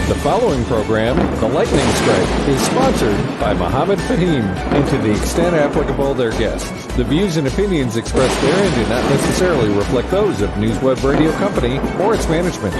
The following program, The Lightning Strike, is sponsored by Mohammed Faheem, and to the extent applicable, their guests. The views and opinions expressed therein do not necessarily reflect those of NewsWeb Radio Company or its management.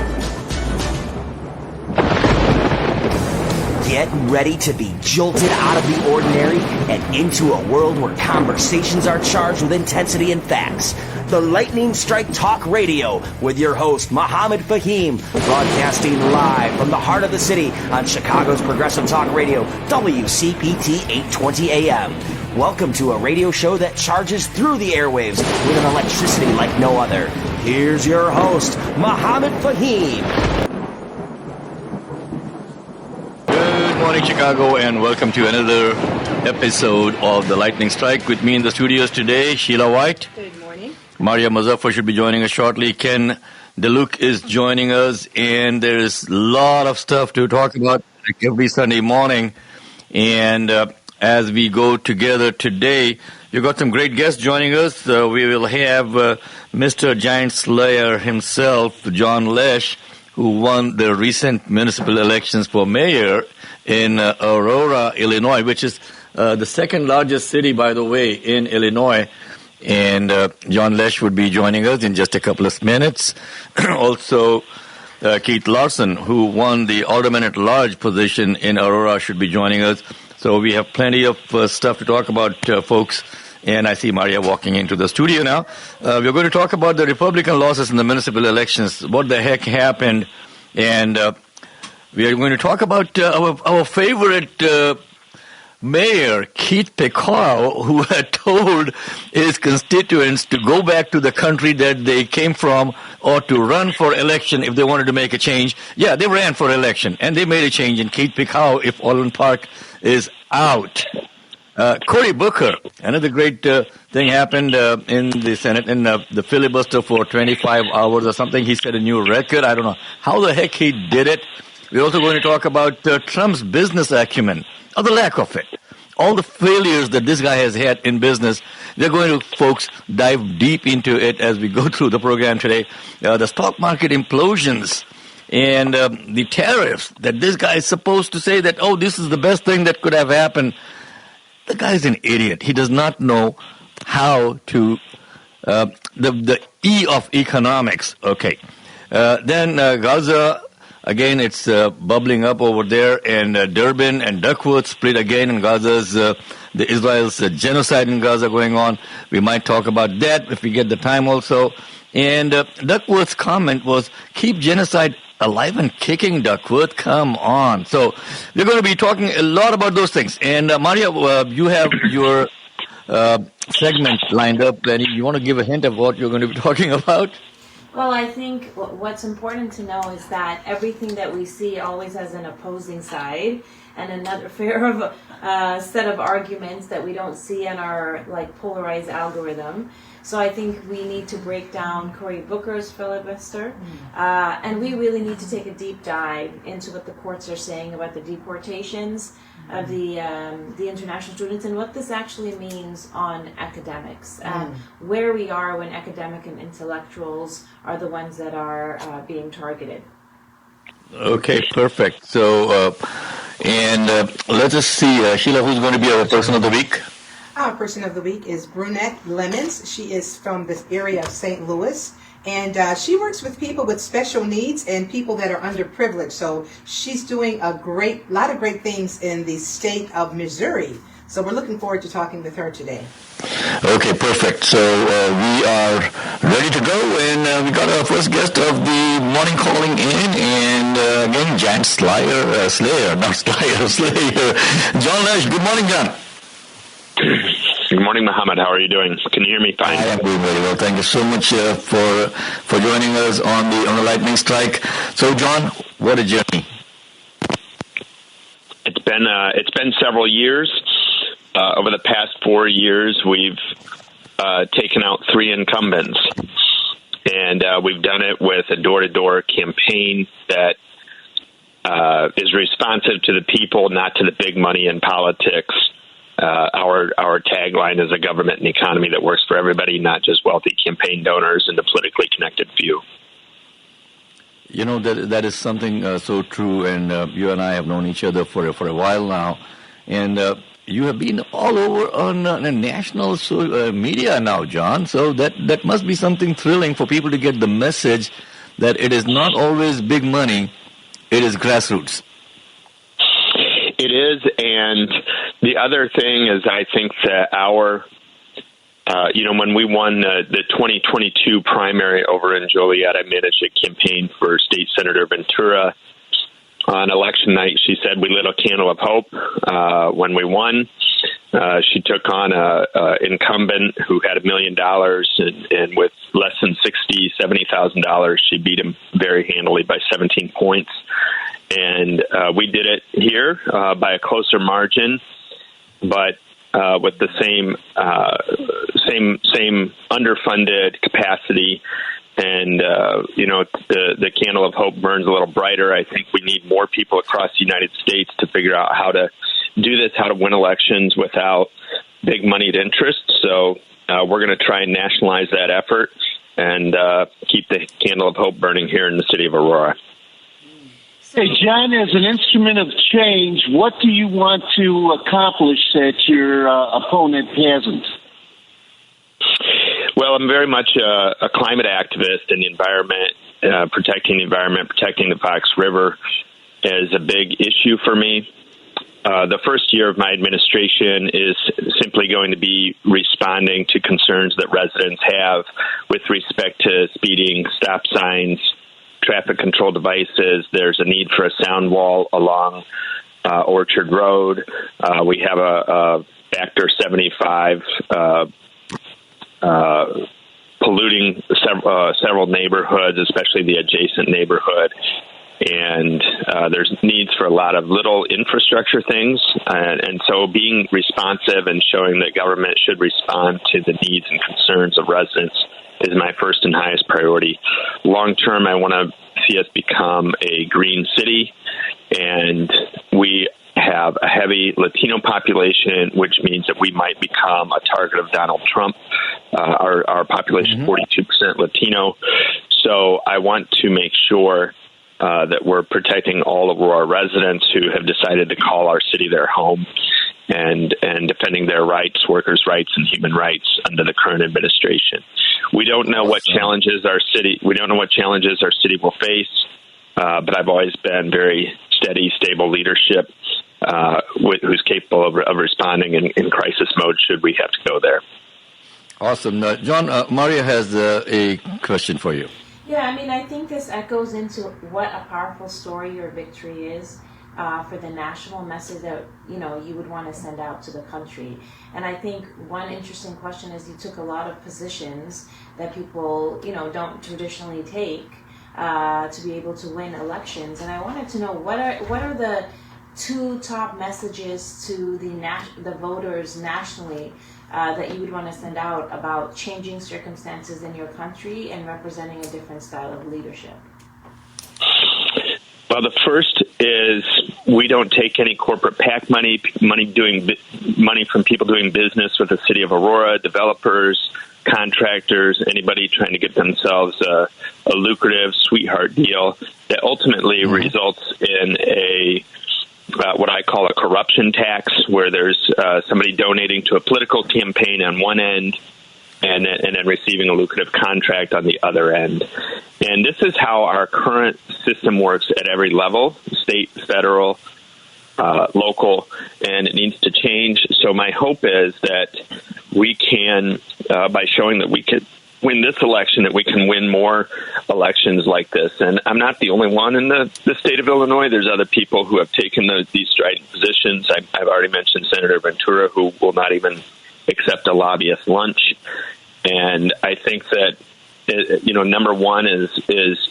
Get ready to be jolted out of the ordinary and into a world where conversations are charged with intensity and facts. The Lightning Strike Talk Radio with your host, Mohammed Faheem, broadcasting live from the heart of the city on Chicago's Progressive Talk Radio, WCPT 820 AM. Welcome to a radio show that charges through the airwaves with an electricity like no other. Here's your host, Mohammed Faheem. Good morning, Chicago, and welcome to another episode of The Lightning Strike. With me in the studios today, Sheila White. Good morning. Maaria Mozaffar should be joining us shortly. Ken DeLuc is joining us, and there's a lot of stuff to talk about like every Sunday morning. And as we go together today, you've got some great guests joining us. We will have Mr. Giant Slayer himself, John Laesch, who won the recent municipal elections for mayor in Aurora, Illinois, which is the second largest city, by the way, in Illinois. And John Laesch would be joining us in just a couple of minutes. Also, Keith Larson, who won the Alderman at Large position in Aurora, should be joining us. So we have plenty of stuff to talk about, folks. And I see Maaria walking into the studio now. We're going to talk about the Republican losses in the municipal elections, what the heck happened. And we are going to talk about our favorite mayor, Keith Larson, who had told his constituents to go back to the country that they came from or to run for election if they wanted to make a change. Yeah, they ran for election, and they made a change in Keith Larson if Orland Park is out. Cory Booker, another great thing happened in the Senate, in the filibuster for 25 hours or something. He set a new record. I don't know how the heck he did it. We're also going to talk about Trump's business acumen, or the lack of it. All the failures that this guy has had in business, we're going to, folks, dive deep into it as we go through the program today. The stock market implosions and the tariffs that this guy is supposed to say that, oh, this is the best thing that could have happened. The guy's an idiot. He does not know how to, the E of economics. Okay. Then Gaza, again, it's bubbling up over there, and Durbin and Duckworth split again in Gaza's, the Israel's genocide in Gaza going on. We might talk about that if we get the time also. And Duckworth's comment was, keep genocide alive and kicking, Duckworth. Come on. So we're going to be talking a lot about those things. And Maaria, you have your segment lined up. And you want to give a hint of what you're going to be talking about? Well, I think what's important to know is that everything that we see always has an opposing side and another set of arguments that we don't see in our polarized algorithm. So I think we need to break down Cory Booker's filibuster, and we really need to take a deep dive into what the courts are saying about the deportations of the international students and what this actually means on academics, where we are when academic and intellectuals are the ones that are being targeted. Okay, perfect. So, let's just see, Sheila, who's going to be our person of the week? Our person of the week is Brunette Lemons. She is from this area of St. Louis, and she works with people with special needs and people that are underprivileged. So she's doing a lot of great things in the state of Missouri. So we're looking forward to talking with her today. Okay, perfect. So we are ready to go, and we got our first guest of the morning calling in, and again, Giant Slayer. John Laesch. Good morning, John. Good morning, Mohammed. How are you doing? Can you hear me fine? I am doing very well. Thank you so much for joining us on the Lightning Strike. So, John, what a journey! It's been several years. Over the past 4 years, we've taken out 3 incumbents, and we've done it with a door-to-door campaign that is responsive to the people, not to the big money in politics. Our tagline is a government and economy that works for everybody, not just wealthy campaign donors and the politically connected few. You know, that is something so true, and you and I have known each other for a while now, and you have been all over on national media now, John, so that must be something thrilling for people to get the message that it is not always big money, it is grassroots. It is, and the other thing is I think that when we won the 2022 primary over in Joliet, I managed a campaign for State Senator Ventura. On election night, she said we lit a candle of hope when we won. She took on an incumbent who had $1 million, and with less than $70,000, she beat him very handily by 17 points. And we did it here by a closer margin, but with the same underfunded capacity. And, the candle of hope burns a little brighter. I think we need more people across the United States to figure out how to do this, how to win elections without big moneyed interest. So we're going to try and nationalize that effort and keep the candle of hope burning here in the city of Aurora. Hey, John, as an instrument of change, what do you want to accomplish that your opponent hasn't? Well, I'm very much a climate activist, and the environment, protecting the environment, protecting the Fox River is a big issue for me. The first year of my administration is simply going to be responding to concerns that residents have with respect to speeding, stop signs, traffic control devices. There's a need for a sound wall along Orchard Road. We have a factor 75 polluting several neighborhoods, especially the adjacent neighborhood. And there's needs for a lot of little infrastructure things. And so being responsive and showing that government should respond to the needs and concerns of residents is my first and highest priority. Long term, I want to see us become a green city, and we have a heavy Latino population, which means that we might become a target of Donald Trump. Our population is 42% Latino. So I want to make sure that we're protecting all of our residents who have decided to call our city their home, and defending their rights, workers' rights, and human rights under the current administration. We don't know what challenges our city will face, but I've always been very steady, stable leadership who's capable of responding in crisis mode should we have to go there. Awesome. John, Maaria has a question for you. Yeah, I mean, I think this echoes into what a powerful story your victory is for the national message that, you would want to send out to the country. And I think one interesting question is you took a lot of positions that people, don't traditionally take to be able to win elections. And I wanted to know what are the two top messages to the voters nationally that you would want to send out about changing circumstances in your country and representing a different style of leadership? Well, the first is we don't take any corporate PAC money from people doing business with the city of Aurora, developers, contractors, anybody trying to get themselves a lucrative sweetheart deal that ultimately results in what I call a corruption tax, where there's somebody donating to a political campaign on one end and then receiving a lucrative contract on the other end. And this is how our current system works at every level, state, federal, local, and it needs to change. So my hope is that we can, by showing that we could win this election, that we can win more elections like this. And I'm not the only one in the state of Illinois. There's other people who have taken these strident positions. I've already mentioned Senator Ventura, who will not even accept a lobbyist lunch. And I think that, number one is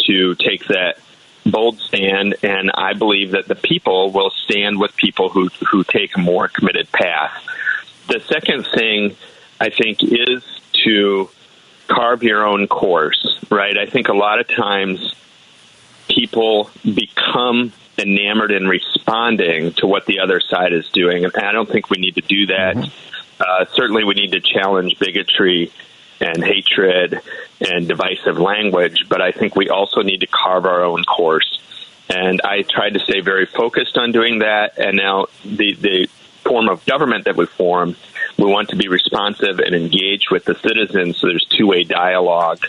to take that bold stand, and I believe that the people will stand with people who take a more committed path. The second thing, I think, is to carve your own course, right? I think a lot of times people become enamored in responding to what the other side is doing, and I don't think we need to do that. Certainly we need to challenge bigotry and hatred and divisive language, but I think we also need to carve our own course. And I tried to stay very focused on doing that, and now the form of government that we form, we want to be responsive and engage with the citizens, so there's two-way dialogue.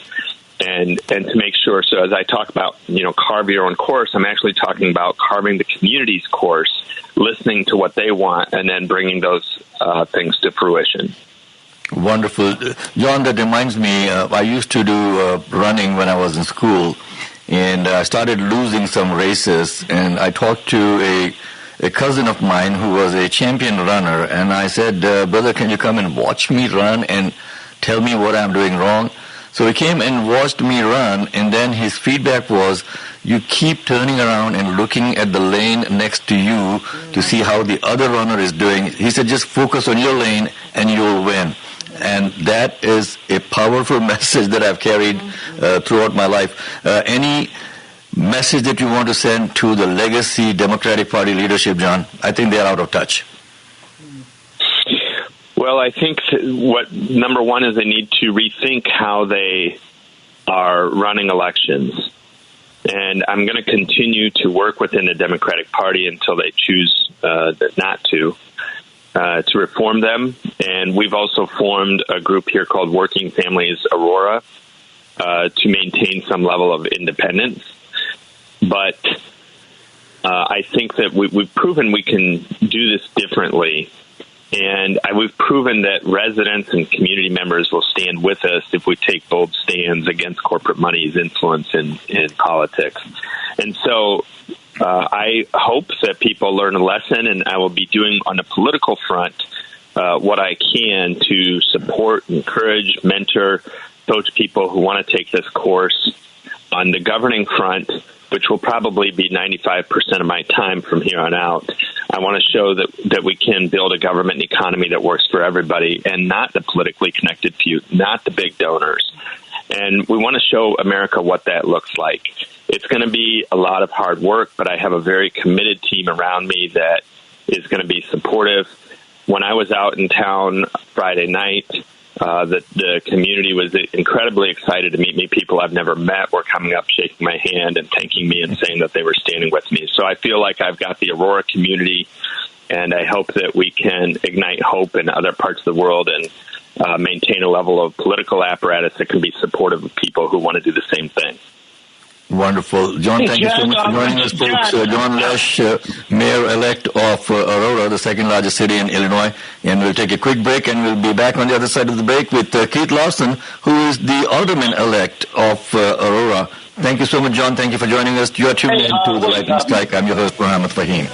And to make sure, so as I talk about, carve your own course, I'm actually talking about carving the community's course, listening to what they want, and then bringing those things to fruition. Wonderful. John, that reminds me, I used to do running when I was in school, and I started losing some races, and I talked to a cousin of mine who was a champion runner, and I said, brother, can you come and watch me run and tell me what I'm doing wrong? So he came and watched me run, and then his feedback was, you keep turning around and looking at the lane next to you to see how the other runner is doing. He said, just focus on your lane and you'll win. And that is a powerful message that I've carried throughout my life. Any message that you want to send to the legacy Democratic Party leadership, John? I think they're out of touch. Well, I think what number one is they need to rethink how they are running elections. And I'm going to continue to work within the Democratic Party until they choose not to reform them. And we've also formed a group here called Working Families Aurora to maintain some level of independence. But I think that we've proven we can do this differently. And we've proven that residents and community members will stand with us if we take bold stands against corporate money's influence in politics. And so I hope that people learn a lesson, and I will be doing on the political front what I can to support, encourage, mentor, coach people who want to take this course. On the governing front, which will probably be 95% of my time from here on out, I want to show that we can build a government and economy that works for everybody and not the politically connected few, not the big donors. And we want to show America what that looks like. It's going to be a lot of hard work, but I have a very committed team around me that is going to be supportive. When I was out in town Friday night, the community was incredibly excited to meet me. People I've never met were coming up, shaking my hand and thanking me and saying that they were standing with me. So I feel like I've got the Aurora community, and I hope that we can ignite hope in other parts of the world and maintain a level of political apparatus that can be supportive of people who want to do the same thing. Wonderful. John, thank you so much for joining us, folks. John Laesch, Mayor-elect of Aurora, the second largest city in Illinois. And we'll take a quick break, and we'll be back on the other side of the break with Keith Larson, who is the Alderman-elect of Aurora. Thank you so much, John. Thank you for joining us. You are tuned in to The Lightning Strike. I'm your host, Mohammed Faheem.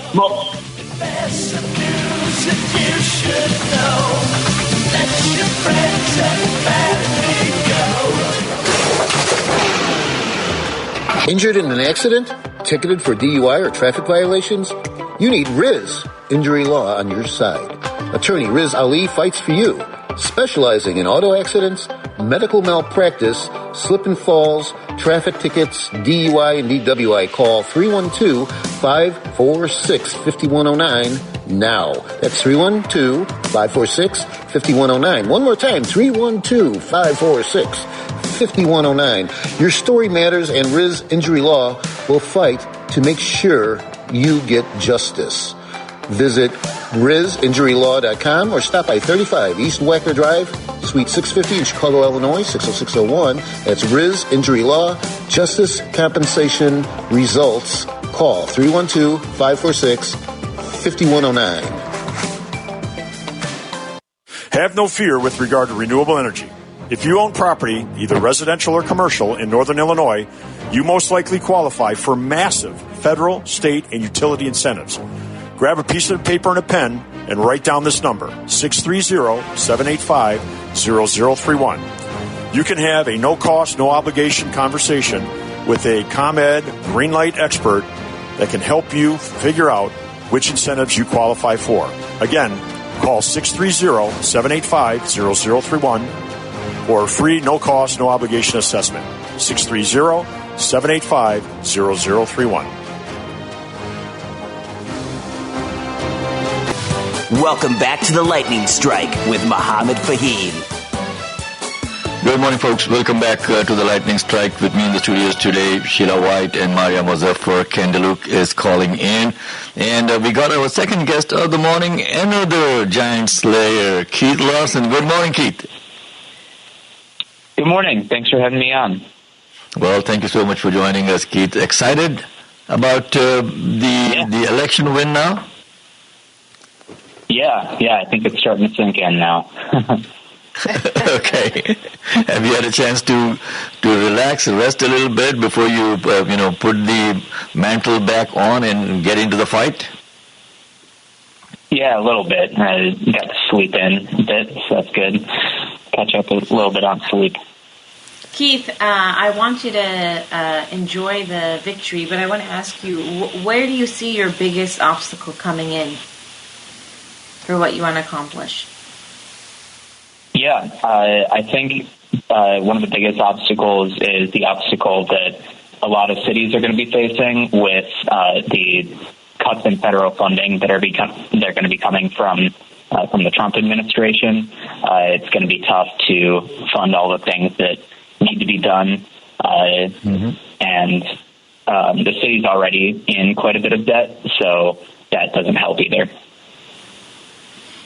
Injured in an accident? Ticketed for DUI or traffic violations? You need Riz Injury Law on your side. Attorney Riz Ali fights for you, specializing in auto accidents, medical malpractice, slip and falls, traffic tickets, DUI and DWI. Call 312-546-5109 now. That's 312-546-5109. One more time, 312-546-5109. Your story matters, and Riz Injury Law will fight to make sure you get justice. Visit RizInjuryLaw.com or stop by 35 East Wacker Drive, Suite 650 in Chicago, Illinois, 60601. That's Riz Injury Law. Justice, compensation, results. Call 312-546-5109. Have no fear with regard to renewable energy. If you own property, either residential or commercial, in Northern Illinois, you most likely qualify for massive federal, state, and utility incentives. Grab a piece of paper and a pen and write down this number, 630-785-0031. You can have a no-cost, no-obligation conversation with a ComEd green light expert that can help you figure out which incentives you qualify for. Again, call 630-785-0031 for a free, no-cost, no-obligation assessment, 630-785-0031. Welcome back to the Lightning Strike with Mohammed Faheem. Good morning, folks. Welcome back to the Lightning Strike. With me in the studios today, Sheila White and Maaria Mozaffar. Ken DeLuc is calling in. And we got our second guest of the morning, another giant slayer, Keith Larson. Good morning, Keith. Good morning. Thanks for having me on. Well, thank you so much for joining us, Keith. Excited about the election win now? Yeah, I think it's starting to sink in now. Okay. Have you had a chance to relax and rest a little bit before you put the mantle back on and get into the fight? Yeah, a little bit. I got to sleep in a bit, so that's good. Catch up a little bit on sleep. Keith, I want you to enjoy the victory, but I want to ask you, where do you see your biggest obstacle coming in for what you want to accomplish? Yeah, I think one of the biggest obstacles is the obstacle that a lot of cities are going to be facing with the cuts in federal funding that they're going to be coming from the Trump administration. It's going to be tough to fund all the things that need to be done, and the city's already in quite a bit of debt, so that doesn't help either.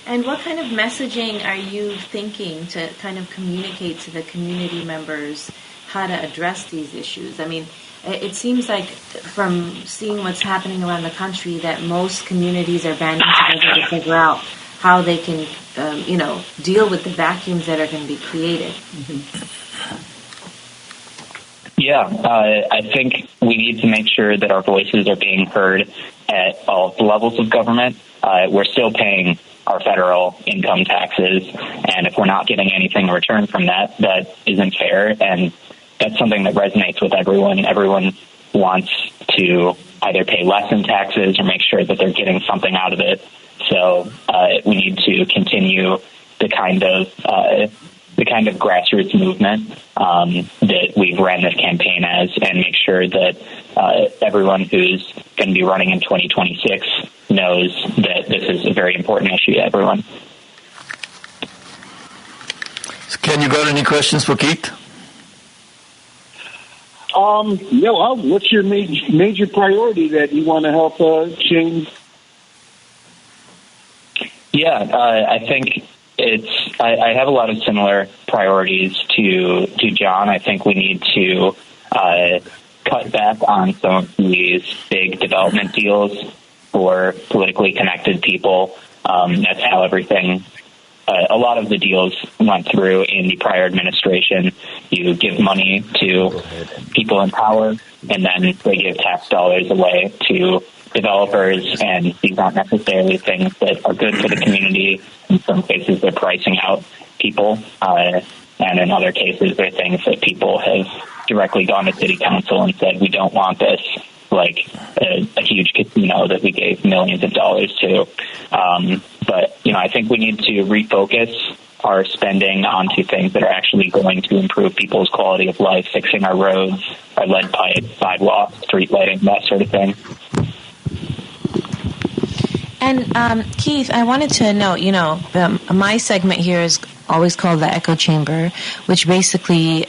And what kind of messaging are you thinking to kind of communicate to the community members how to address these issues? I mean, it seems like from seeing what's happening around the country that most communities are banding together to figure out how they can, deal with the vacuums that are going to be created. Yeah, I think we need to make sure that our voices are being heard at all levels of government. We're still paying our federal income taxes, and if we're not getting anything in return from that, that isn't fair, and that's something that resonates with everyone. Everyone wants to either pay less in taxes or make sure that they're getting something out of it. So we need to continue the kind of grassroots movement that we've ran this campaign as, and make sure that everyone who's going to be running in 2026 knows that this is a very important issue to everyone. So Ken, you got any questions for Keith? What's your major priority that you want to help change? Yeah, I think I have a lot of similar priorities to John. I think we need to cut back on some of these big development deals for politically connected people. That's how a lot of the deals went through in the prior administration. You give money to people in power, and then they give tax dollars away to developers, and these aren't necessarily things that are good for the community. In some cases, they're pricing out people, and in other cases, they're things that people have directly gone to city council and said, we don't want this, like a huge casino that we gave millions of dollars to. But I think we need to refocus our spending onto things that are actually going to improve people's quality of life, fixing our roads, our lead pipes, sidewalks, street lighting, that sort of thing. And Keith, I wanted to note, my segment here is always called the echo chamber, which basically,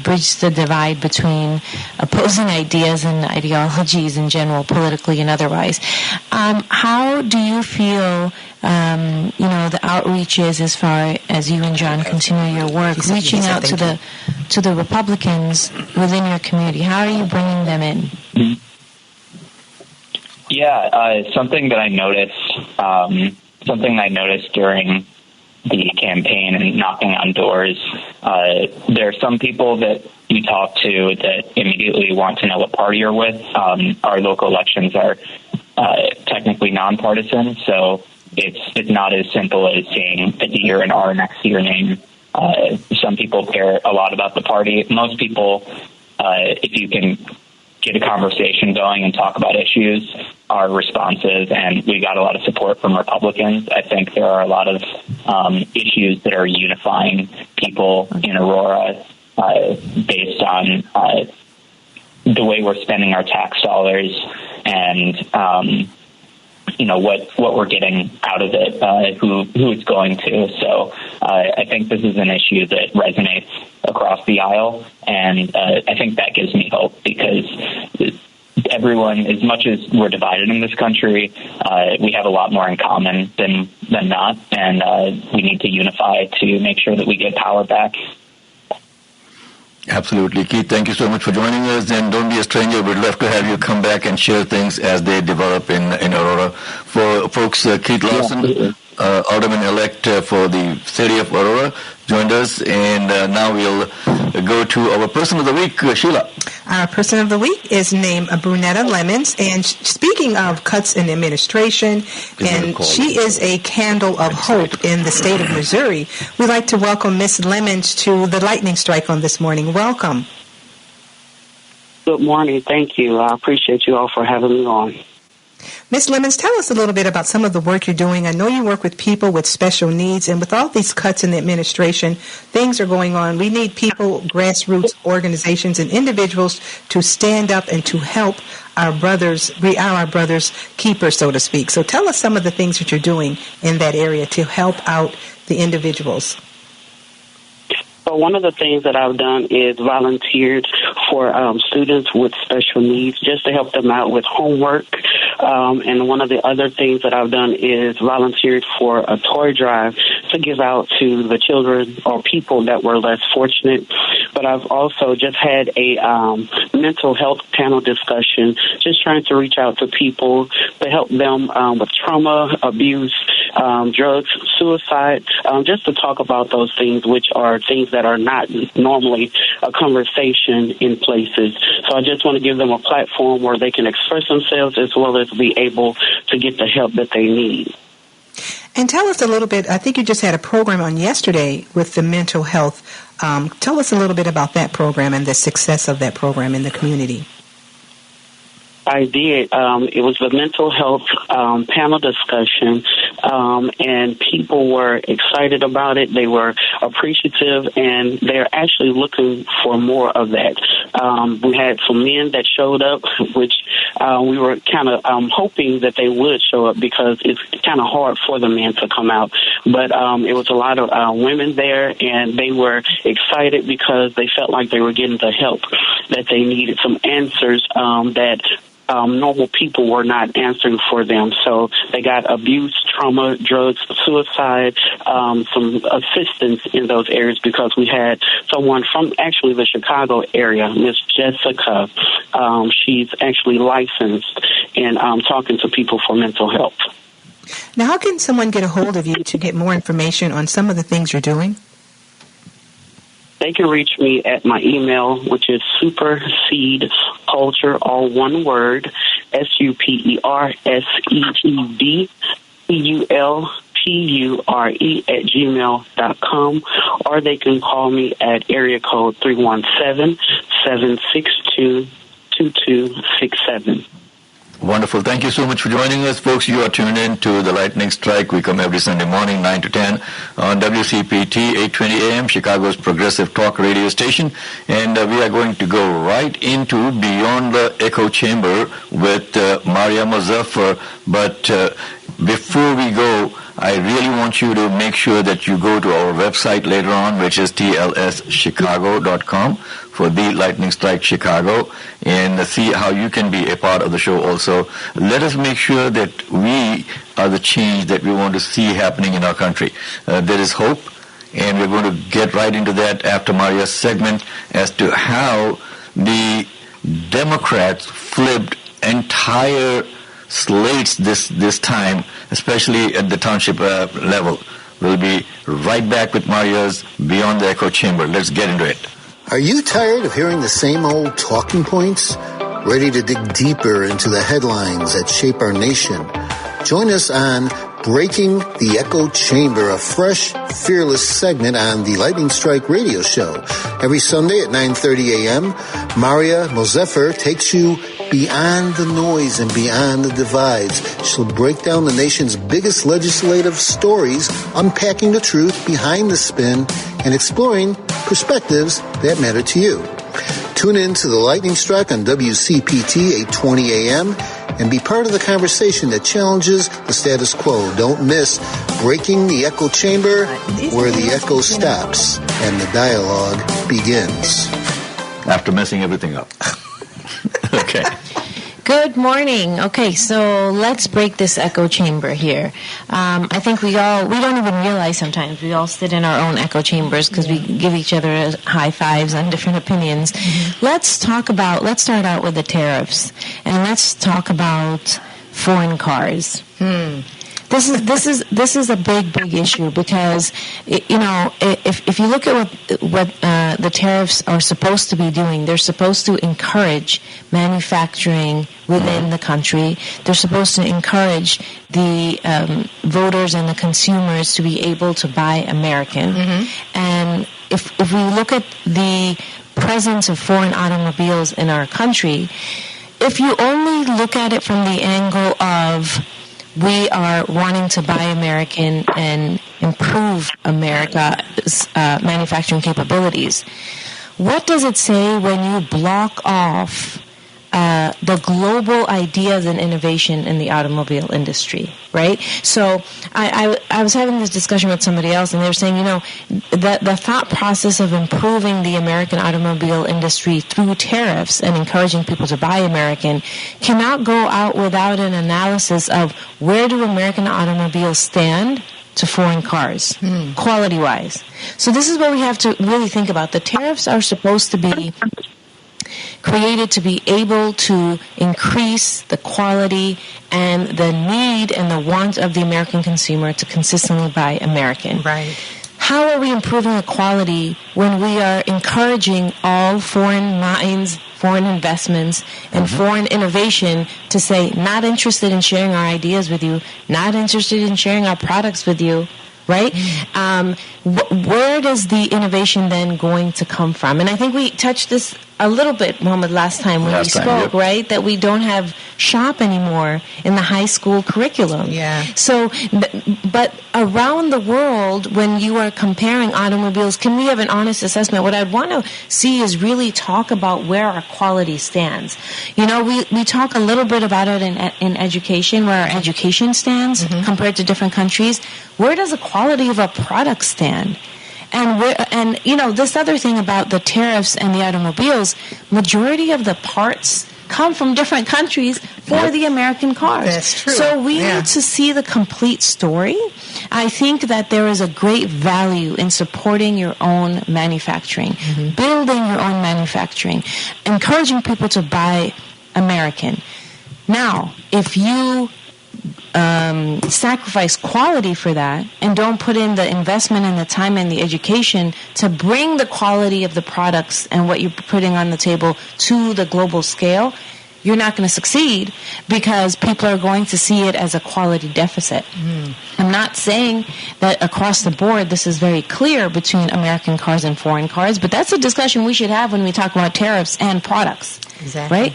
bridges the divide between opposing ideas and ideologies in general, politically and otherwise. How do you feel, the outreach is as far as you and John continue your work, reaching out to the Republicans within your community? How are you bringing them in? Mm-hmm. Yeah, something that I noticed during the campaign and knocking on doors, there are some people that you talk to that immediately want to know what party you're with. Our local elections are technically nonpartisan, so it's not as simple as seeing a D or an R next to your name. Some people care a lot about the party. Most people, if you can get a conversation going and talk about issues, are responsive, and we got a lot of support from Republicans. I think there are a lot of issues that are unifying people in Aurora based on the way we're spending our tax dollars and what we're getting out of it, who it's going to. So I think this is an issue that resonates across the aisle, and I think that gives me hope, because everyone, as much as we're divided in this country, we have a lot more in common than not, and we need to unify to make sure that we get power back. Absolutely. Keith, thank you so much for joining us, and don't be a stranger. We'd love to have you come back and share things as they develop in Aurora. For folks, Keith Larson, Alderman-elect for the city of Aurora, joined us, and now we'll go to our person of the week, Sheila. Our person of the week is named Brunetta Lemons, and speaking of cuts in administration, and she is a candle of hope in the state of Missouri. We'd like to welcome Miss Lemons to the lightning strike on this morning. Welcome. Good morning. Thank you. I appreciate you all for having me on. Ms. Lemons, tell us a little bit about some of the work you're doing. I know you work with people with special needs, and with all these cuts in the administration, things are going on. We need people, grassroots organizations, and individuals to stand up and to help our brothers, our brothers' keepers, so to speak. So tell us some of the things that you're doing in that area to help out the individuals. So one of the things that I've done is volunteered for students with special needs, just to help them out with homework. And one of the other things that I've done is volunteered for a toy drive to give out to the children or people that were less fortunate. But I've also just had a mental health panel discussion, just trying to reach out to people to help them with trauma, abuse, drugs, suicide, just to talk about those things, which are things that are not normally a conversation in places. So I just want to give them a platform where they can express themselves as well as be able to get the help that they need. And tell us a little bit, I think you just had a program on yesterday with the mental health. Tell us a little bit about that program and the success of that program in the community. I did. It was the mental health panel discussion, and people were excited about it. They were appreciative, and they're actually looking for more of that. We had some men that showed up, which we were kind of hoping that they would show up, because it's kind of hard for the men to come out. But it was a lot of women there, and they were excited because they felt like they were getting the help that they needed, some answers that normal people were not answering for them. So they got abuse, trauma, drugs, suicide, some assistance in those areas, because we had someone from actually the Chicago area, Miss Jessica. She's actually licensed in talking to people for mental health. Now, how can someone get a hold of you to get more information on some of the things you're doing? They can reach me at my email, which is superseedculture, all one word, superseedculture@gmail.com, or they can call me at area code 317-762-2267. Wonderful. Thank you so much for joining us, folks. You are tuned in to the Lightning Strike. We come every Sunday morning, 9 to 10, on WCPT, 820 AM, Chicago's progressive talk radio station. And we are going to go right into Beyond the Echo Chamber with Maaria Mozaffar. But before we go, I really want you to make sure that you go to our website later on, which is TLSChicago.com, for the Lightning Strike Chicago, and see how you can be a part of the show also. Let us make sure that we are the change that we want to see happening in our country. There is hope, and we're going to get right into that after Maaria's segment as to how the Democrats flipped entire slates this time, especially at the township level. We'll be right back with Maaria's Beyond the Echo Chamber. Let's get into it. Are you tired of hearing the same old talking points? Ready to dig deeper into the headlines that shape our nation? Join us on Breaking the Echo Chamber, a fresh, fearless segment on the Lightning Strike radio show. Every Sunday at 9:30 a.m., Maaria Mozaffar takes you beyond the noise and beyond the divides. She'll break down the nation's biggest legislative stories, unpacking the truth behind the spin and exploring perspectives that matter to you. Tune in to the Lightning Strike on WCPT 820 AM and be part of the conversation that challenges the status quo. Don't miss Breaking the Echo Chamber, where the echo stops and the dialogue begins. After messing everything up. Okay. Good morning. Okay, so let's break this echo chamber here. I think we don't even realize sometimes we all sit in our own echo chambers because we give each other high fives on different opinions. Let's start out with the tariffs, and let's talk about foreign cars. This is a big issue because if you look at what the tariffs are supposed to be doing, they're supposed to encourage manufacturing within the country. They're supposed to encourage the voters and the consumers to be able to buy American. And if we look at the presence of foreign automobiles in our country, if you only look at it from the angle of we are wanting to buy American and improve America's manufacturing capabilities, what does it say when you block off the global ideas and innovation in the automobile industry, right? So I was having this discussion with somebody else, and they were saying, the thought process of improving the American automobile industry through tariffs and encouraging people to buy American cannot go out without an analysis of where do American automobiles stand to foreign cars, quality-wise. So this is what we have to really think about. The tariffs are supposed to be created to be able to increase the quality and the need and the want of the American consumer to consistently buy American. Right. How are we improving the quality when we are encouraging all foreign minds, foreign investments, and foreign innovation to say, not interested in sharing our ideas with you, not interested in sharing our products with you, right? Where does the innovation then going to come from? And I think we touched this a little bit, Mohammed, last time we spoke, right? That we don't have shop anymore in the high school curriculum. Yeah. So, but around the world, when you are comparing automobiles, can we have an honest assessment? What I'd want to see is really talk about where our quality stands. We talk a little bit about it in education, where our education stands compared to different countries. Where does the quality of our products stand? And this other thing about the tariffs and the automobiles, majority of the parts come from different countries for the American cars. That's true. So we need to see the complete story. I think that there is a great value in supporting your own manufacturing, building your own manufacturing, encouraging people to buy American. Now, if you sacrifice quality for that and don't put in the investment and the time and the education to bring the quality of the products and what you're putting on the table to the global scale, you're not going to succeed because people are going to see it as a quality deficit. I'm not saying that across the board this is very clear between American cars and foreign cars, but that's a discussion we should have when we talk about tariffs and products. Exactly. Right?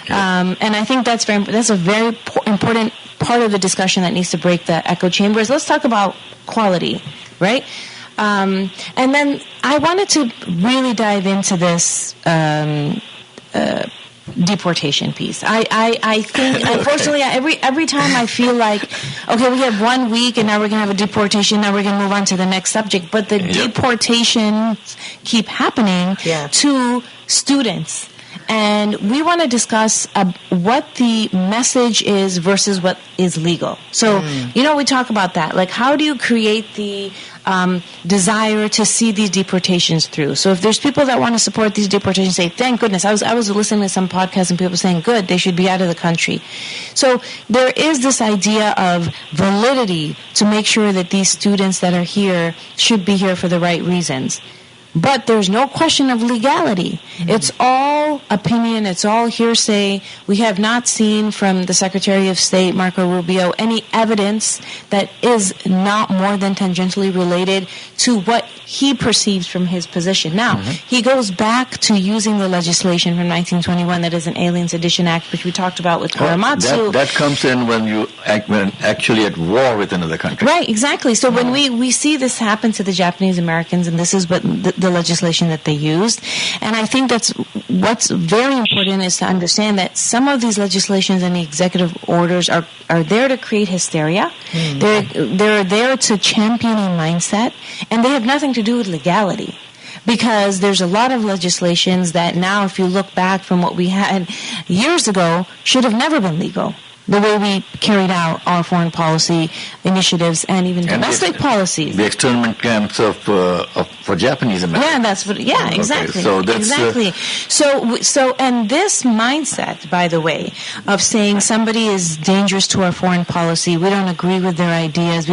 And I think that's a very important part of the discussion that needs to break the echo chambers. Let's talk about quality, right? And then I wanted to really dive into this deportation piece. I think, unfortunately, every time I feel like, okay, we have 1 week and now we're going to have a deportation, now we're going to move on to the next subject, but the deportations keep happening to students. And we want to discuss what the message is versus what is legal. So, we talk about that. Like, how do you create the desire to see these deportations through? So if there's people that want to support these deportations, say, thank goodness. I was listening to some podcasts and people saying, good, they should be out of the country. So there is this idea of validity to make sure that these students that are here should be here for the right reasons. But there's no question of legality. It's all opinion. It's all hearsay. We have not seen from the Secretary of State, Marco Rubio, any evidence that is not more than tangentially related to what he perceives from his position. Now, he goes back to using the legislation from 1921 that is an Alien Sedition Act, which we talked about with Korematsu. That comes in when you actually at war with another country. Right, exactly. So when we see this happen to the Japanese Americans, and this is what the legislation that they used, and I think that's what's very important is to understand that some of these legislations and the executive orders are there to create hysteria. They're there to champion a mindset, and they have nothing to do with legality. Because there's a lot of legislations that now, if you look back from what we had years ago, should have never been legal. The way we carried out our foreign policy initiatives and even domestic policies. The externment camps for Japanese Americans. Yeah, that's what. Yeah, exactly. Okay, so that's, exactly. So, and this mindset, by the way, of saying somebody is dangerous to our foreign policy, we don't agree with their ideas,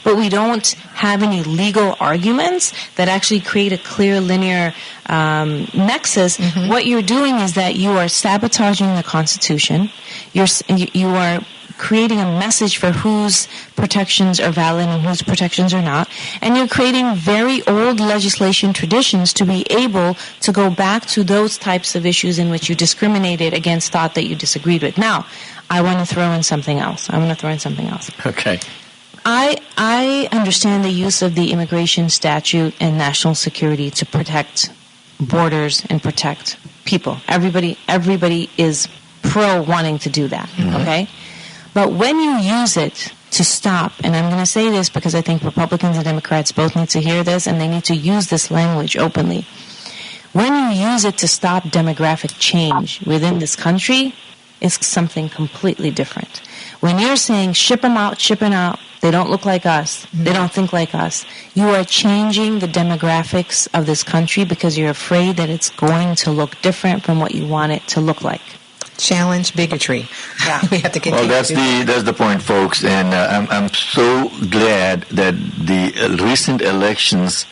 but we don't have any legal arguments that actually create a clear linear nexus. What you're doing is that you are sabotaging the Constitution. You are creating a message for whose protections are valid and whose protections are not, and you're creating very old legislation traditions to be able to go back to those types of issues in which you discriminated against thought that you disagreed with. Now, I want to throw in something else. Okay. I understand the use of the immigration statute and national security to protect borders and protect people. Everybody is pro wanting to do that, okay? But when you use it to stop, and I'm going to say this because I think Republicans and Democrats both need to hear this, and they need to use this language openly. When you use it to stop demographic change within this country, it's something completely different. When you're saying ship them out, they don't look like us, they don't think like us, you are changing the demographics of this country because you're afraid that it's going to look different from what you want it to look like. Challenge bigotry. Yeah, we have to get. Well, that's the point, folks, and I'm so glad that the recent elections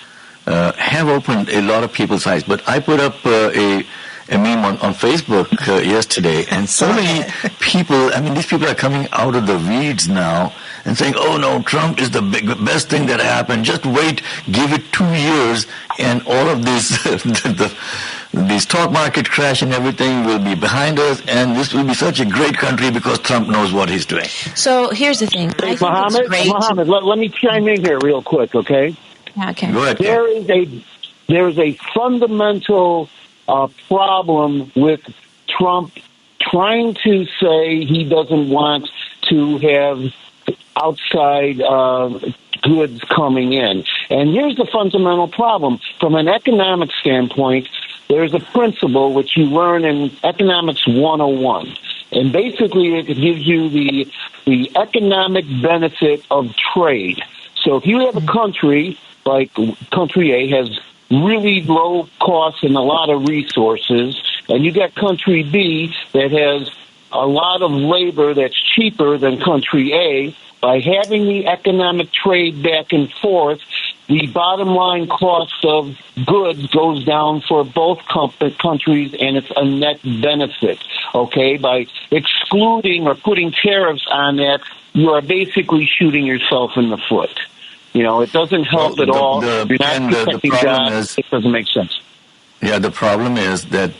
have opened a lot of people's eyes. But I put up a meme on Facebook yesterday, and so many people. I mean, these people are coming out of the weeds now and saying, "Oh no, Trump is the best thing that happened. Just wait, give it 2 years, and all of this." The stock market crash and everything will be behind us, and this will be such a great country because Trump knows what he's doing. So here's the thing. Hey, Mohammed, let me chime in here real quick, okay? Okay. Go ahead. There is a fundamental problem with Trump trying to say he doesn't want to have outside goods coming in. And here's the fundamental problem. From an economic standpoint, there's a principle which you learn in Economics 101. And basically it gives you the economic benefit of trade. So if you have a country, like country A has really low costs and a lot of resources, and you got country B that has a lot of labor that's cheaper than country A, by having the economic trade back and forth, the bottom line cost of goods goes down for both countries, and it's a net benefit, okay? By excluding or putting tariffs on that, you are basically shooting yourself in the foot. You know, it doesn't help at all. You're not protecting jobs. It doesn't make sense. Yeah, the problem is that,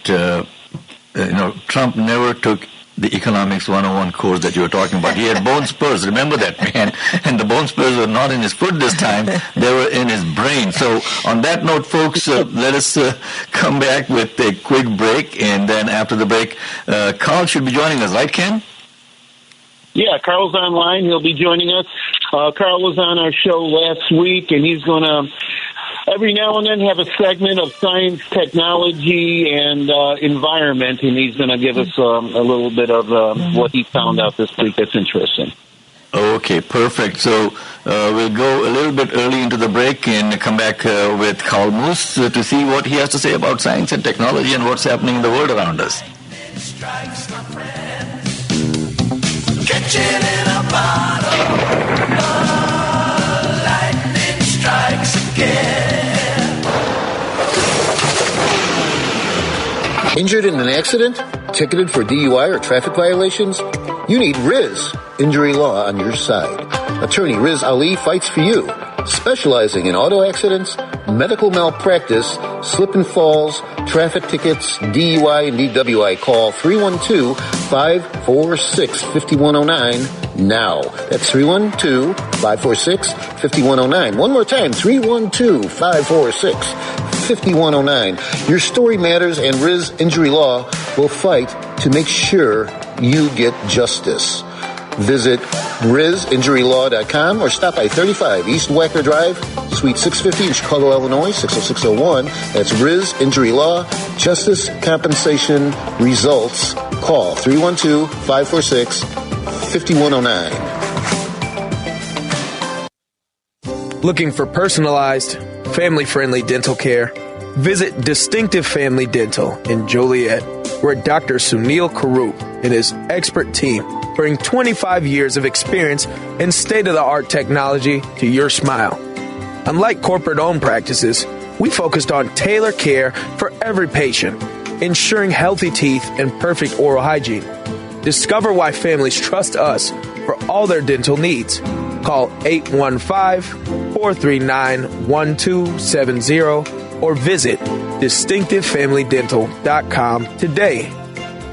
Trump never took the Economics 101 course that you were talking about. He had bone spurs. Remember that, man? And the bone spurs were not in his foot this time. They were in his brain. So on that note, folks, let us come back with a quick break. And then after the break, Carl should be joining us, right, Ken? Yeah, Carl's online. He'll be joining us. Carl was on our show last week, and he's going to every now and then have a segment of science, technology, and environment, and he's going to give us a little bit of what he found out this week that's interesting. Okay, perfect. So we'll go a little bit early into the break and come back with Carl Moose to see what he has to say about science and technology and what's happening in the world around us. Catching in a bottle, lightning strikes again. Injured in an accident? Ticketed for DUI or traffic violations? You need Riz Injury Law on your side. Attorney Riz Ali fights for you, specializing in auto accidents, medical malpractice, slip and falls, traffic tickets, DUI and DWI. Call 312-546-5109. now. That's 312-546-5109. One more time, 312-546-5109. Your story matters, and Riz Injury Law will fight to make sure you get justice. Visit RizInjuryLaw.com or stop by 35 East Wacker Drive, Suite 650 in Chicago, Illinois, 60601. That's Riz Injury Law. Justice, compensation, results. Call 312-546-5109. Looking for personalized, family-friendly dental care? Visit Distinctive Family Dental in Joliet, where Dr. Sunil Karup and his expert team bring 25 years of experience and state-of-the-art technology to your smile. Unlike corporate-owned practices, we focused on tailored care for every patient, ensuring healthy teeth and perfect oral hygiene. Discover why families trust us for all their dental needs. Call 815-439-1270 or visit distinctivefamilydental.com today.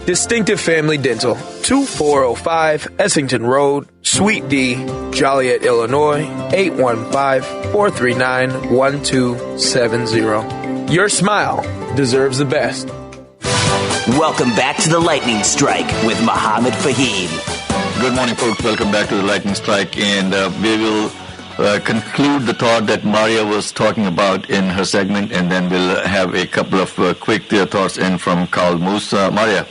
Distinctive Family Dental, 2405 Essington Road, Suite D, Joliet, Illinois, 815-439-1270. Your smile deserves the best. Welcome back to the Lightning Strike with Mohammed Faheem. Good morning, folks. Welcome back to the Lightning Strike, and we will conclude the thought that Maaria was talking about in her segment, and then we'll have a couple of quick thoughts in from Carl Moose. Maaria.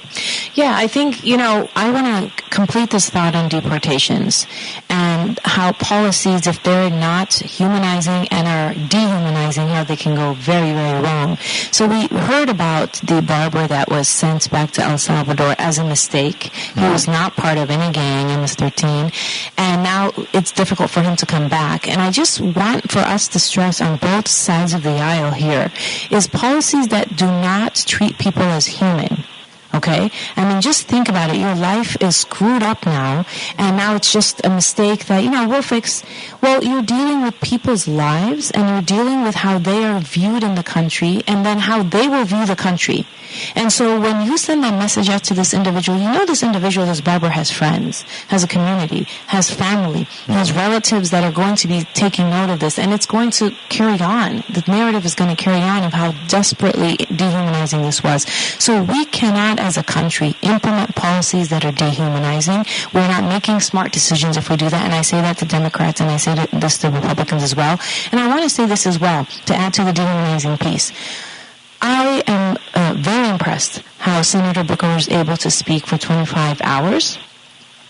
Yeah, I think, I want to complete this thought on deportations and how policies, if they're not humanizing and are dehumanizing, how they can go very, very wrong. So we heard about the barber that was sent back to El Salvador as a mistake. He was not part of any gang, MS-13, and now it's difficult for him to come back. And I just want for us to stress on both sides of the aisle here is policies that do not treat people as human. Okay? I mean, just think about it. Your life is screwed up now, and now it's just a mistake that, we'll fix. Well, you're dealing with people's lives, and you're dealing with how they are viewed in the country, and then how they will view the country. And so when you send that message out to this individual, this individual, this barber, has friends, has a community, has family, has relatives that are going to be taking note of this, and it's going to carry on. The narrative is going to carry on of how desperately dehumanizing this was. So we cannot, as a country, implement policies that are dehumanizing. We're not making smart decisions if we do that, and I say that to Democrats, and I say this to Republicans as well. And I want to say this as well, to add to the dehumanizing piece. I am very impressed how Senator Booker was able to speak for 25 hours.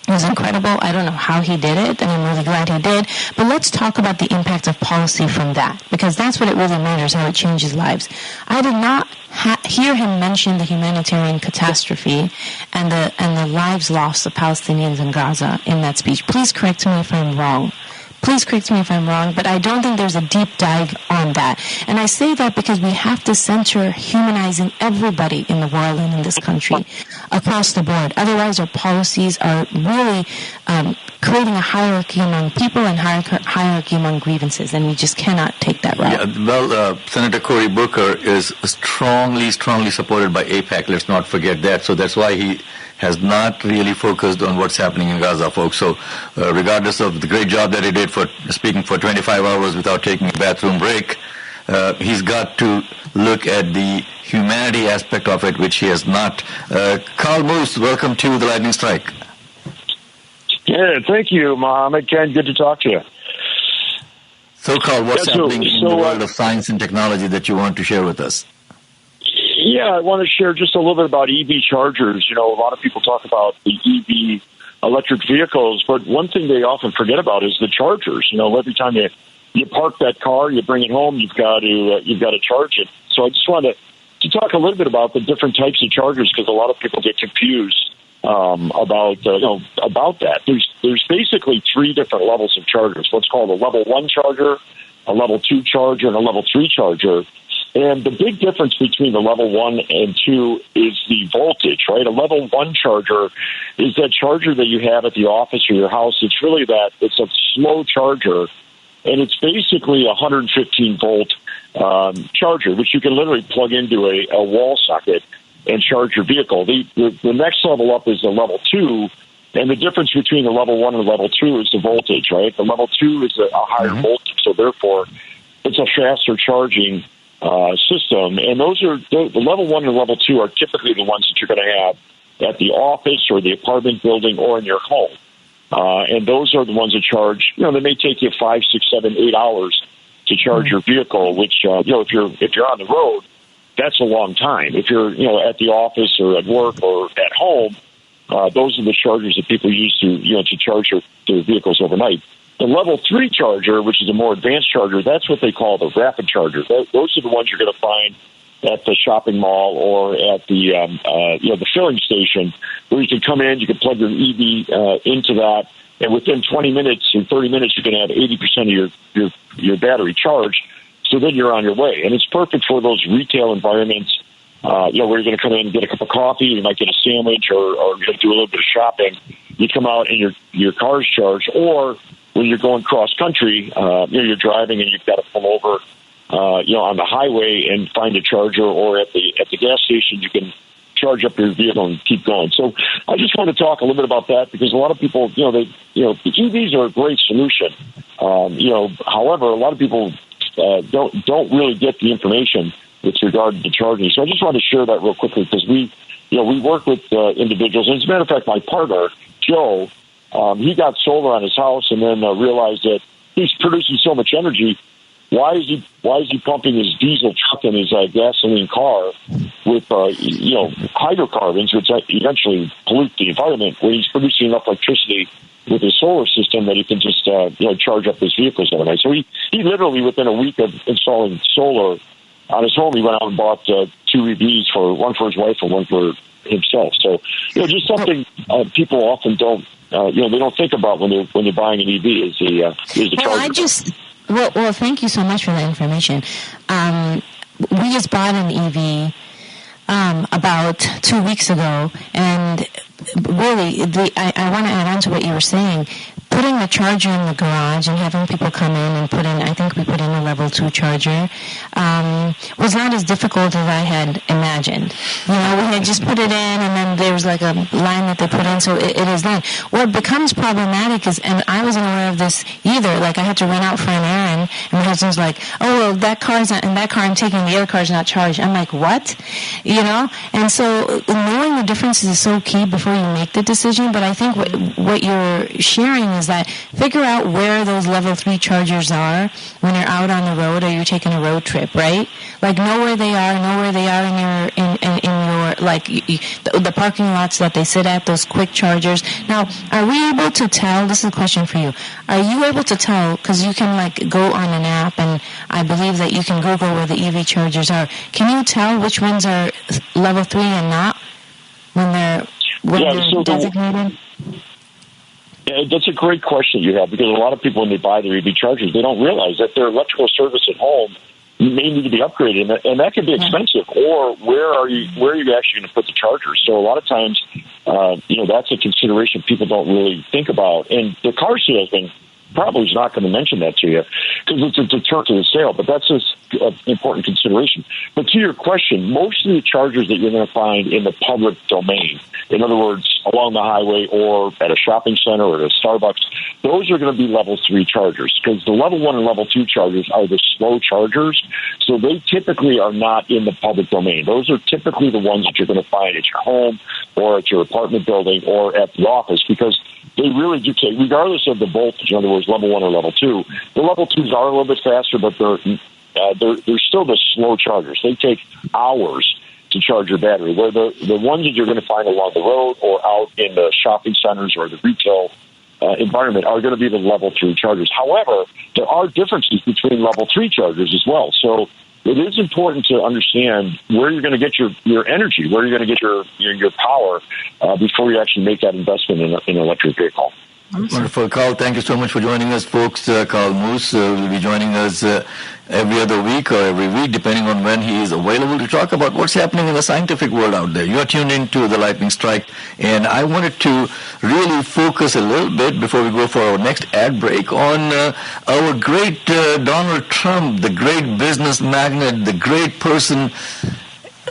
It was incredible. I don't know how he did it, and I'm really glad he did. But let's talk about the impact of policy from that, because that's what it really matters, how it changes lives. I did not hear him mention the humanitarian catastrophe and the lives lost of Palestinians in Gaza in that speech. Please correct me if I'm wrong. But I don't think there's a deep dive on that. And I say that because we have to center humanizing everybody in the world and in this country across the board. Otherwise, our policies are really creating a hierarchy among people and hierarchy among grievances, and we just cannot take that route. Yeah, well, Senator Cory Booker is strongly supported by AIPAC. Let's not forget that. So that's why he has not really focused on what's happening in Gaza, folks. So regardless of the great job that he did for speaking for 25 hours without taking a bathroom break, he's got to look at the humanity aspect of it, which he has not. Carl Moose, welcome to the Lightning Strike. Yeah, thank you, Mohammed. Ken, good to talk to you. So, Carl, what's happening in the world of science and technology that you want to share with us? Yeah, I want to share just a little bit about EV chargers. A lot of people talk about the EV electric vehicles, but one thing they often forget about is the chargers. Every time you park that car, you bring it home, you've got to charge it. So I just wanted to talk a little bit about the different types of chargers, because a lot of people get confused about that. There's basically three different levels of chargers. What's called a level 1 charger, a level 2 charger, and a level 3 charger. And the big difference between the level 1 and 2 is the voltage, right? A level 1 charger is that charger that you have at the office or your house. It's a slow charger, and it's basically a 115-volt charger, which you can literally plug into a wall socket and charge your vehicle. The next level up is the level 2, And the difference between the level 1 and level 2 is the voltage, right? The level 2 is a higher voltage, so therefore it's a faster charging system. And those are the level 1 and level 2 are typically the ones that you're going to have at the office or the apartment building or in your home. And those are the ones that charge, they may take you 5, 6, 7, 8 hours to charge your vehicle, which, if you're on the road, that's a long time. If you're, at the office or at work or at home, those are the chargers that people use to charge their vehicles overnight. The level 3 charger, which is a more advanced charger, that's what they call the rapid charger. Those are the ones you're going to find at the shopping mall or at the filling station, where you can come in, you can plug your EV into that, and within 20 minutes or 30 minutes, you can have 80% of your battery charged. So then you're on your way, and it's perfect for those retail environments. Where you're going to come in and get a cup of coffee, you might get a sandwich, or you're going to do a little bit of shopping. You come out and your car's charged, or when you're going cross country, you're driving and you've got to pull over, on the highway and find a charger, or at the gas station, you can charge up your vehicle and keep going. So I just want to talk a little bit about that, because a lot of people, the EVs are a great solution. However, a lot of people don't really get the information with regard to charging. So I just want to share that real quickly, because we work with individuals. And as a matter of fact, my partner, Joe, he got solar on his house and then realized that he's producing so much energy. Why is he pumping his diesel truck and his gasoline car with hydrocarbons, which eventually pollute the environment, when he's producing enough electricity with his solar system that he can just charge up his vehicles overnight? So he literally, within a week of installing solar on his home, he went out and bought 2 EVs, one for his wife and one for himself. So, just something people often don't, they don't think about when they're buying an EV is the charger. Well, thank you so much for that information. We just bought an EV about 2 weeks ago, and really, I want to add on to what you were saying. Putting the charger in the garage and having people come in and I think we put in a level 2 charger, was not as difficult as I had imagined. We had just put it in, and then there was like a line that they put in, so it is done. What becomes problematic is, and I wasn't aware of this either, like I had to run out for an errand, and my husband's like, oh, well, that car's not, and that car I'm taking, the other car's not charged. I'm like, what? And so knowing the differences is so key before you make the decision, but I think what you're sharing is that figure out where those level 3 chargers are when you're out on the road or you're taking a road trip, right? Like know where they are in your the parking lots that they sit at, those quick chargers. Now, are we able to tell, this is a question for you, are you able to tell, because you can go on an app, and I believe that you can Google where the EV chargers are. Can you tell which ones are level 3 and not when they're designated? Yeah, that's a great question you have, because a lot of people, when they buy their EV chargers, they don't realize that their electrical service at home may need to be upgraded, and that can be expensive. Or where are you actually going to put the chargers? So a lot of times, that's a consideration people don't really think about. And the car salesman probably is not going to mention that to you, because it's a deterrent to the sale, but that's just an important consideration. But to your question, most of the chargers that you're going to find in the public domain, in other words, along the highway or at a shopping center or at a Starbucks, those are going to be level 3 chargers, because the level 1 and level 2 chargers are the slow chargers, so they typically are not in the public domain. Those are typically the ones that you're going to find at your home or at your apartment building or at the office, because they really do take, regardless of the voltage, in other words, level 1 or level 2, the level 2s are a little bit faster, but they're still the slow chargers. They take hours to charge your battery, where the ones that you're going to find along the road or out in the shopping centers or the retail environment are going to be the level 3 chargers. However, there are differences between level 3 chargers as well. So it is important to understand where you're going to get your energy, where you're going to get your power before you actually make that investment in an electric vehicle. Wonderful. Carl, thank you so much for joining us, folks. Carl Moose will be joining us every other week or every week, depending on when he is available, to talk about what's happening in the scientific world out there. You are tuned into the Lightning Strike, and I wanted to really focus a little bit before we go for our next ad break on our great Donald Trump, the great business magnate, the great person.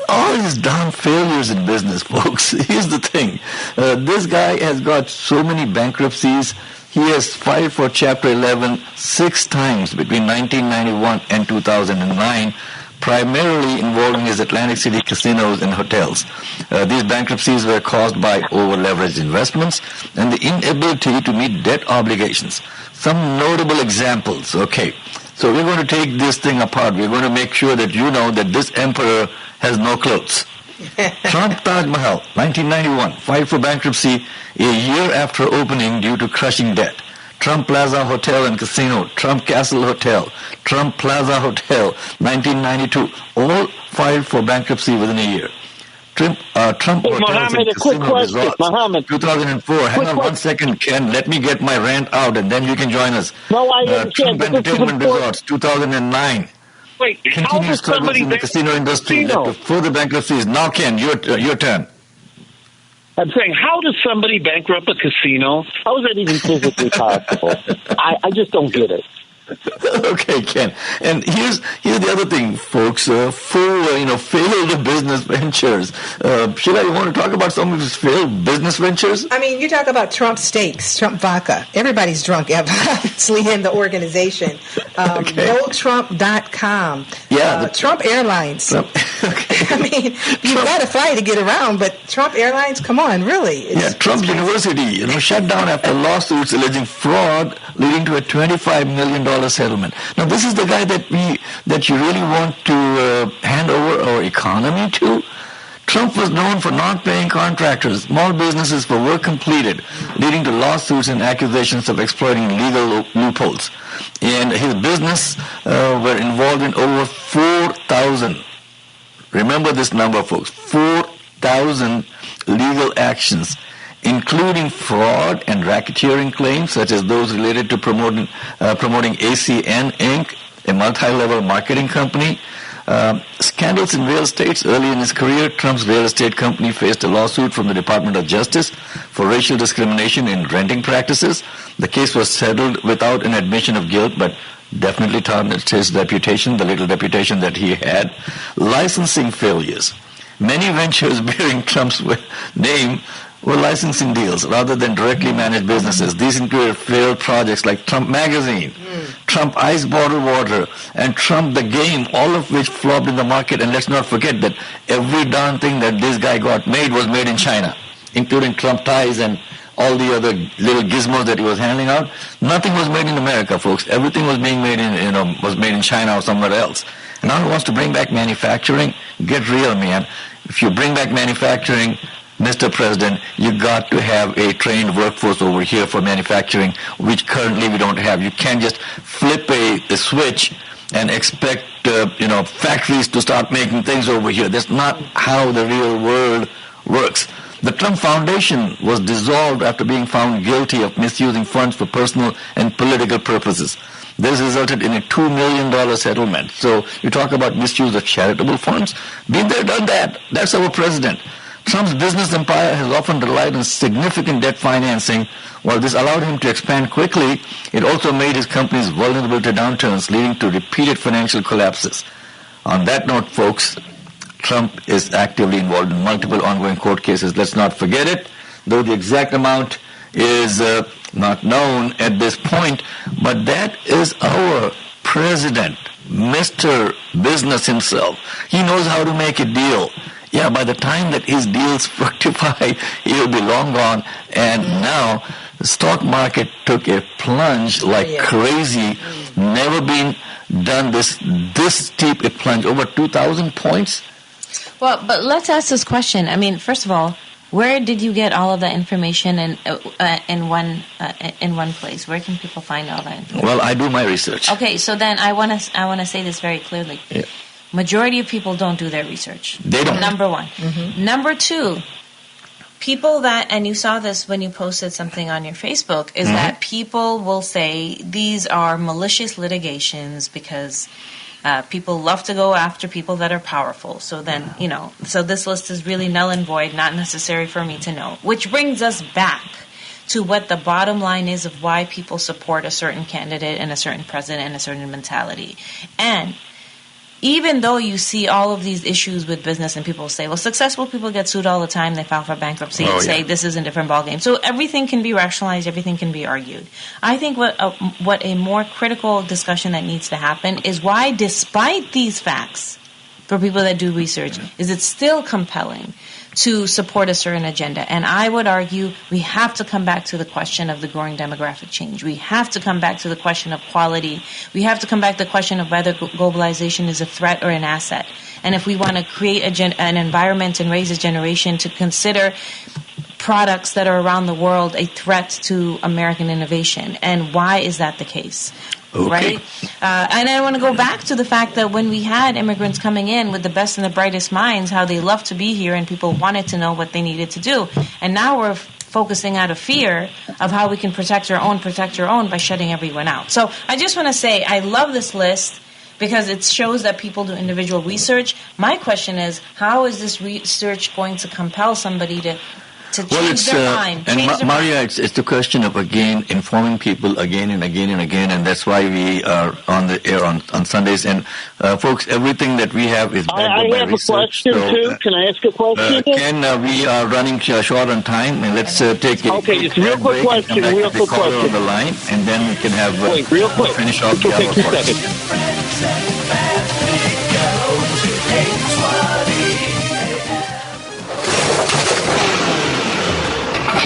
all his darn failures in business, folks. Here's the thing. This guy has got so many bankruptcies. He has filed for Chapter 11 6 times between 1991 and 2009, primarily involving his Atlantic City casinos and hotels. These bankruptcies were caused by over-leveraged investments and the inability to meet debt obligations. Some notable examples. Okay, so we're going to take this thing apart. We're going to make sure that you know that this emperor has no clothes. Trump Taj Mahal, 1991, filed for bankruptcy a year after opening due to crushing debt. Trump Plaza Hotel and Casino, Trump Castle Hotel, Trump Plaza Hotel, 1992, all filed for bankruptcy within a year. Trump Hotels Mohammed, and a quick Casino question. Resorts, Mohammed, 2004. Hang on 1 second, Ken. Let me get my rant out, and then you can join us. No, I understand. Trump but this is Entertainment important. Resorts, 2009. Wait, how Continuous does struggles somebody in the casino industry led to further bankruptcies. Now, Ken, your turn. I'm saying, how does somebody bankrupt a casino? How is that even physically possible? I just don't get it. Okay, Ken. And here's the other thing, folks. Failed business ventures. Sheila, you want to talk about some of his failed business ventures? I mean, you talk about Trump steaks, Trump vodka. Everybody's drunk, obviously, in the organization. GoTrump.com. Yeah. Trump Airlines. I mean, you've got to fly to get around, but Trump Airlines, come on, really. Trump University, shut down after lawsuits alleging fraud leading to a $25 million settlement. Now, this is the guy that you really want to hand over our economy to? Trump was known for not paying contractors, small businesses for work completed, leading to lawsuits and accusations of exploiting legal loopholes. And his business were involved in over 4,000. Remember this number, folks, 4,000 legal actions, including fraud and racketeering claims, such as those related to promoting ACN Inc., a multi-level marketing company. Scandals in real estate. Early in his career, Trump's real estate company faced a lawsuit from the Department of Justice for racial discrimination in renting practices. The case was settled without an admission of guilt, but definitely tarnished his reputation, the little reputation that he had. Licensing failures. Many ventures bearing Trump's name were licensing deals rather than directly managed businesses. These included failed projects like Trump Magazine, Trump Ice Bottled Water, and Trump the Game, all of which flopped in the market. And let's not forget that every darn thing that this guy got made was made in China, including Trump ties and all the other little gizmos that he was handing out. Nothing was made in America, folks. Everything was being made in China or somewhere else. And now he wants to bring back manufacturing. Get real, man. If you bring back manufacturing, Mr. President, you got to have a trained workforce over here for manufacturing, which currently we don't have. You can't just flip a switch and expect factories to start making things over here. That's not how the real world works. The Trump Foundation was dissolved after being found guilty of misusing funds for personal and political purposes. This resulted in a $2 million settlement. So you talk about misuse of charitable funds. Been there, done that. That's our president. Trump's business empire has often relied on significant debt financing. While this allowed him to expand quickly, it also made his companies vulnerable to downturns, leading to repeated financial collapses. On that note, folks, Trump is actively involved in multiple ongoing court cases. Let's not forget it, though the exact amount is not known at this point. But that is our president, Mr. Business himself. He knows how to make a deal. Yeah, by the time that his deals fructify, he'll be long gone. And now the stock market took a plunge like crazy. Never been done this steep a plunge, over 2,000 points. Well, but let's ask this question. I mean, first of all, where did you get all of that information in one place? Where can people find all that information? Well, I do my research. Okay, so then I want to say this very clearly. Yeah. Majority of people don't do their research. They don't. Number one. Mm-hmm. Number two, people that, and you saw this when you posted something on your Facebook, is that people will say these are malicious litigations because people love to go after people that are powerful. So then, so this list is really null and void, not necessary for me to know. Which brings us back to what the bottom line is of why people support a certain candidate and a certain president and a certain mentality. And even though you see all of these issues with business and people say, well, successful people get sued all the time. They file for bankruptcy and say this is a different ballgame. So everything can be rationalized. Everything can be argued. I think what a more critical discussion that needs to happen is why, despite these facts, for people that do research, is it still compelling to support a certain agenda? And I would argue we have to come back to the question of the growing demographic change. We have to come back to the question of quality. We have to come back to the question of whether globalization is a threat or an asset. And if we want to create an environment and raise a generation to consider products that are around the world a threat to American innovation. And why is that the case? Okay. Right? And I want to go back to the fact that when we had immigrants coming in with the best and the brightest minds, how they loved to be here and people wanted to know what they needed to do. And now we're focusing out of fear of how we can protect our own by shutting everyone out. So I just want to say I love this list because it shows that people do individual research. My question is, how is this research going to compel somebody to change their mind? And Maaria, it's the question of, again, informing people again and again and again, and that's why we are on the air on Sundays. And, folks, everything that we have is backed up by research. I have a question, too. Can I ask a question? Ken, we are running short on time, and let's take a just real quick question. Real quick question. On the line, and then we can have real quick. Finish off the hour for us.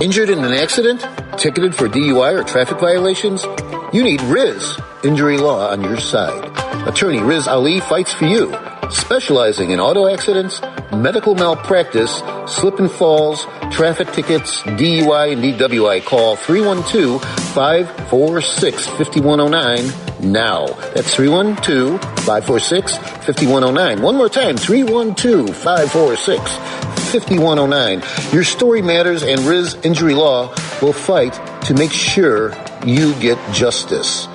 Injured in an accident? Ticketed for DUI or traffic violations? You need Riz Injury Law on your side. Attorney Riz Ali fights for you, specializing in auto accidents, medical malpractice, slip and falls, traffic tickets, DUI and DWI. Call 312-546-5109 now. That's 312-546-5109. One more time, 312-546-5109. Your story matters, and Riz Injury Law will fight to make sure you get justice.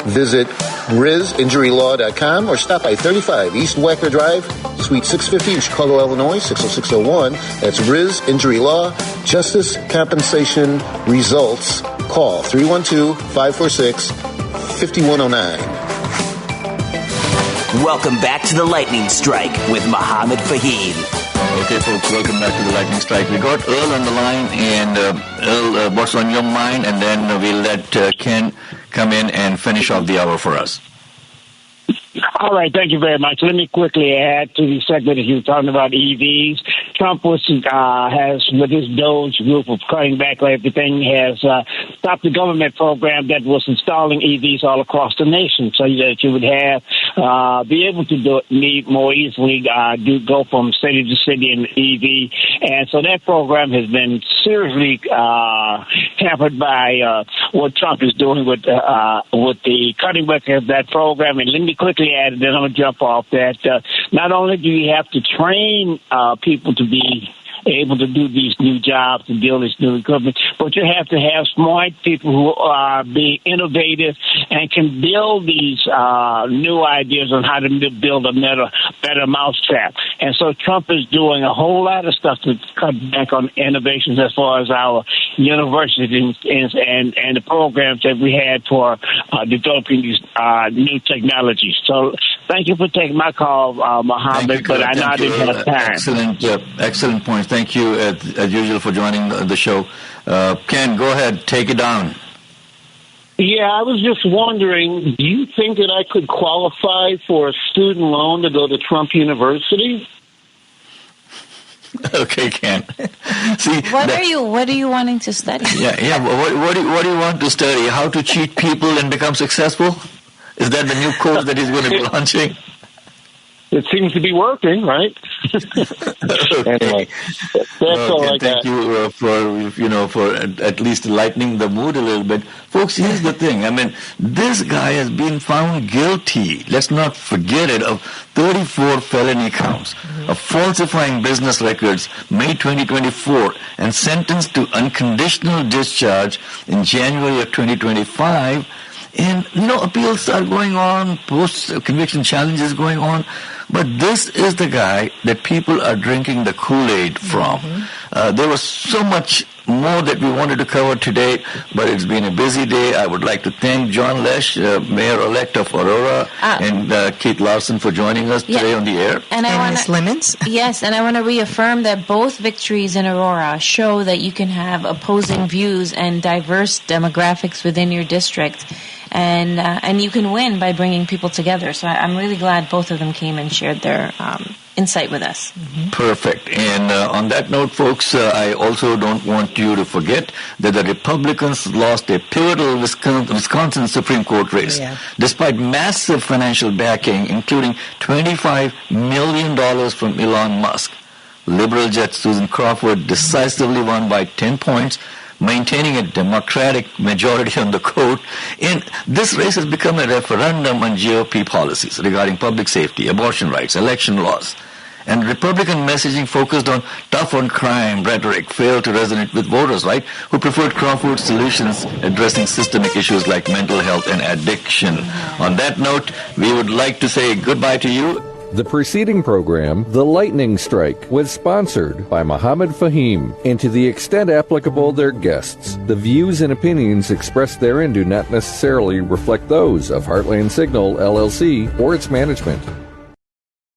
Visit RizInjuryLaw.com or stop by 35 East Wacker Drive, Suite 650 in Chicago, Illinois, 60601. That's Riz Injury Law. Justice, compensation, results. Call 312-546-5109. Welcome back to the Lightning Strike with Mohammed Faheem. Okay, folks, welcome back to the Lightning Strike. We got Earl on the line, and Earl, what's on your mind? And then we'll let Ken come in and finish off the hour for us. All right, thank you very much. Let me quickly add to the segment that you were talking about EVs. Trump has, with his Doge group of cutting back on everything, has stopped the government program that was installing EVs all across the nation, so that you would have be able to more easily go from city to city in EV. And so that program has been seriously hampered by what Trump is doing with the cutting back of that program. And let me quickly add, then I'm going to jump off that. Not only do you have to train people to be able to do these new jobs and build this new equipment, but you have to have smart people who are being innovative and can build these new ideas on how to build a better mousetrap. And so Trump is doing a whole lot of stuff to cut back on innovations as far as our universities and the programs that we had for developing these new technologies. So thank you for taking my call, Mohammed, but I know I didn't have time. Excellent points. Thank you, as usual, for joining the show. Ken, go ahead. Take it down. Yeah, I was just wondering, do you think that I could qualify for a student loan to go to Trump University? Okay, Ken. See, what are you wanting to study? Yeah. What do you want to study? How to cheat people and become successful? Is that the new course that he's going to be launching? It seems to be working, right? Anyway, that's all I got. Thank you for at least lightening the mood a little bit, folks. Here's the thing. I mean, this guy has been found guilty. Let's not forget it, of 34 felony counts of falsifying business records, May 2024, and sentenced to unconditional discharge in January of 2025. And, appeals are going on, post-conviction challenges going on. But this is the guy that people are drinking the Kool-Aid from. There was so much more that we wanted to cover today, but it's been a busy day. I would like to thank John Laesch, Mayor-elect of Aurora, and Keith Larson for joining us today on the air. And Ms. Lemons. Yes, and I want to reaffirm that both victories in Aurora show that you can have opposing views and diverse demographics within your district, and you can win by bringing people together. So I'm really glad both of them came and shared their insight with us. Perfect. And on that note, folks, I also don't want you to forget that the Republicans lost a pivotal Wisconsin Supreme Court race. Despite massive financial backing, including $25 million from Elon Musk. Liberal Judge Susan Crawford decisively won by 10 points, maintaining a Democratic majority on the court. And this race has become a referendum on GOP policies regarding public safety, abortion rights, election laws. And Republican messaging focused on tough on crime rhetoric failed to resonate with voters, right, who preferred Crawford's solutions addressing systemic issues like mental health and addiction. On that note, we would like to say goodbye to you. The preceding program, The Lightning Strike, was sponsored by Mohammed Faheem, and to the extent applicable, their guests. The views and opinions expressed therein do not necessarily reflect those of Heartland Signal, LLC, or its management.